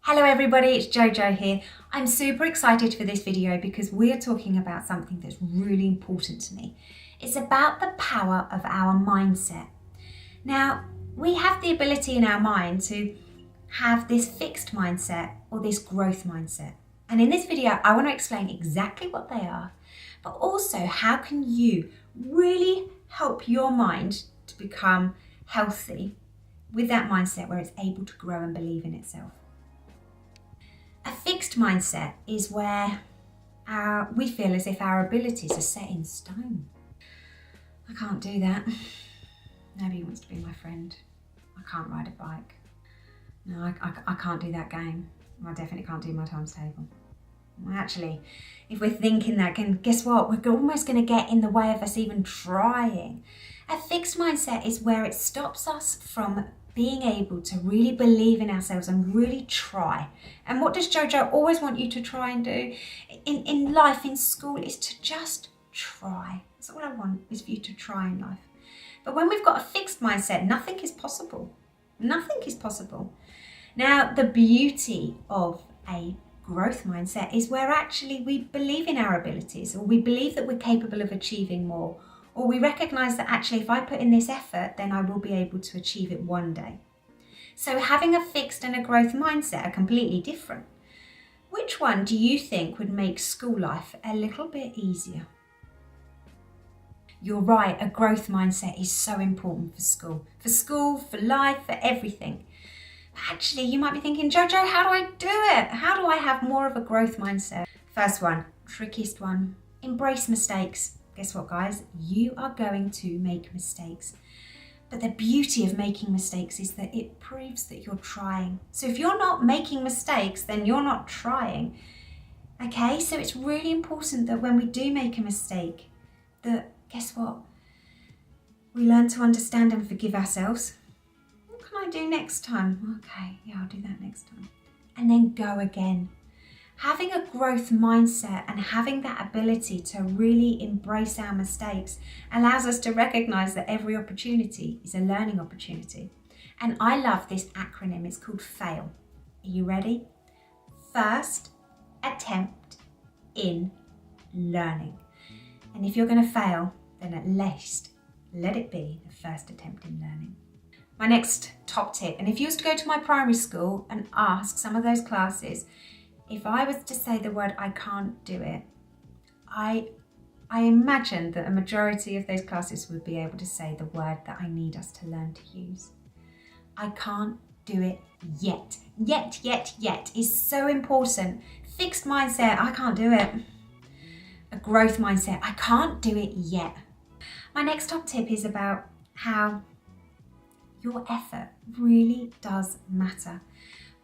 Hello everybody, it's JoJo here. I'm super excited for this video because we're talking about something that's really important to me. It's about the power of our mindset. Now, we have the ability in our mind to have this fixed mindset or this growth mindset. And in this video, I want to explain exactly what they are, but also how can you really help your mind to become healthy with that mindset where it's able to grow and believe in itself. A fixed mindset is where we feel as if our abilities are set in stone. I can't do that. Nobody wants to be my friend. I can't ride a bike. No, I can't do that game. I definitely can't do my times table. Actually, if we're thinking that, guess what? We're almost going to get in the way of us even trying. A fixed mindset is where it stops us from being able to really believe in ourselves and really try. And what does JoJo always want you to try and do in life, in school, is to just try. That's all I want, is for you to try in life. But when we've got a fixed mindset, nothing is possible. Nothing is possible. Now, the beauty of a growth mindset is where actually we believe in our abilities, or we believe that we're capable of achieving more, or we recognize that actually if I put in this effort, then I will be able to achieve it one day. So having a fixed and a growth mindset are completely different. Which one do you think would make school life a little bit easier? You're right, a growth mindset is so important for school, for life, for everything. But actually, you might be thinking, JoJo, how do I do it? How do I have more of a growth mindset? First one, trickiest one, embrace mistakes. Guess what, guys? You are going to make mistakes. But the beauty of making mistakes is that it proves that you're trying. So if you're not making mistakes, then you're not trying. Okay, so it's really important that when we do make a mistake, that, guess what? We learn to understand and forgive ourselves. What can I do next time? Okay, yeah, I'll do that next time. And then go again. Having a growth mindset and having that ability to really embrace our mistakes allows us to recognize that every opportunity is a learning opportunity. And I love this acronym. It's called FAIL. Are you ready? First attempt in learning. And if you're going to fail, then at least let it be the first attempt in learning. My next top tip, and if you was to go to my primary school and ask some of those classes, if I was to say the word I can't do it, I imagine that a majority of those classes would be able to say the word that I need us to learn to use. I can't do it yet. Yet is so important. Fixed mindset, I can't do it. A growth mindset, I can't do it yet. My next top tip is about how your effort really does matter.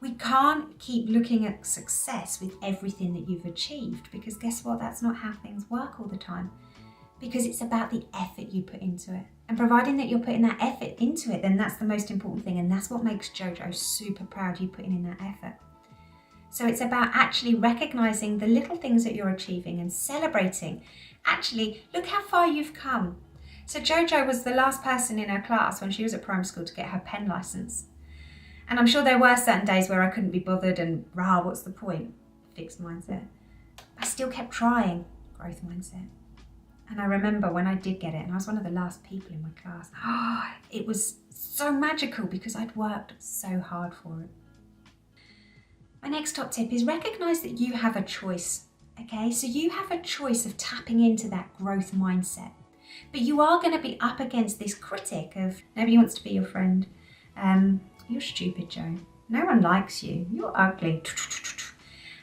We can't keep looking at success with everything that you've achieved, because guess what? That's not how things work all the time. Because it's about the effort you put into it. And providing that you're putting that effort into it, then that's the most important thing. And that's what makes JoJo super proud, you putting in that effort. So it's about actually recognizing the little things that you're achieving and celebrating. Actually, look how far you've come. So JoJo was the last person in her class when she was at primary school to get her pen license. And I'm sure there were certain days where I couldn't be bothered and, what's the point? Fixed mindset. I still kept trying, growth mindset. And I remember when I did get it, and I was one of the last people in my class, it was so magical because I'd worked so hard for it. My next top tip is recognize that you have a choice, okay? So you have a choice of tapping into that growth mindset. But you are going to be up against this critic of nobody wants to be your friend. You're stupid, Joe. No one likes you. You're ugly.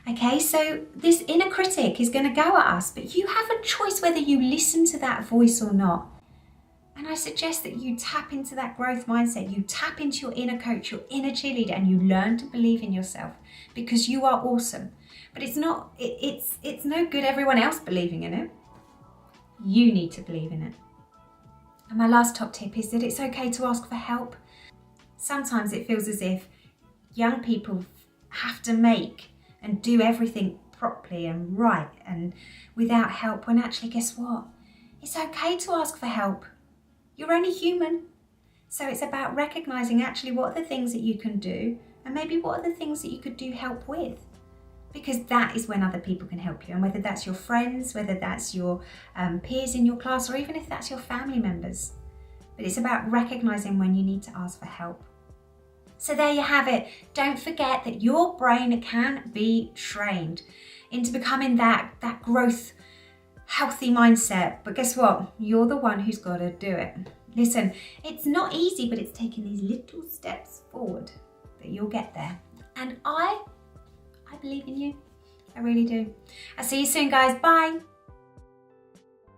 Okay, so this inner critic is going to go at us, but you have a choice whether you listen to that voice or not. And I suggest that you tap into that growth mindset. You tap into your inner coach, your inner cheerleader, and you learn to believe in yourself because you are awesome. But it's no good everyone else believing in it. You need to believe in it. And my last top tip is that it's okay to ask for help. Sometimes it feels as if young people have to make and do everything properly and right and without help, when actually, guess what? It's okay to ask for help. You're only human. So it's about recognizing actually what are the things that you can do And maybe what are the things that you could do help with? Because that is when other people can help you. And whether that's your friends, whether that's your peers in your class, or even if that's your family members. But it's about recognizing when you need to ask for help. So there you have it. Don't forget that your brain can be trained into becoming that growth, healthy mindset. But guess what? You're the one who's got to do it. Listen, it's not easy, but it's taking these little steps forward that you'll get there. And I believe in you. I really do. I'll see you soon, guys. Bye.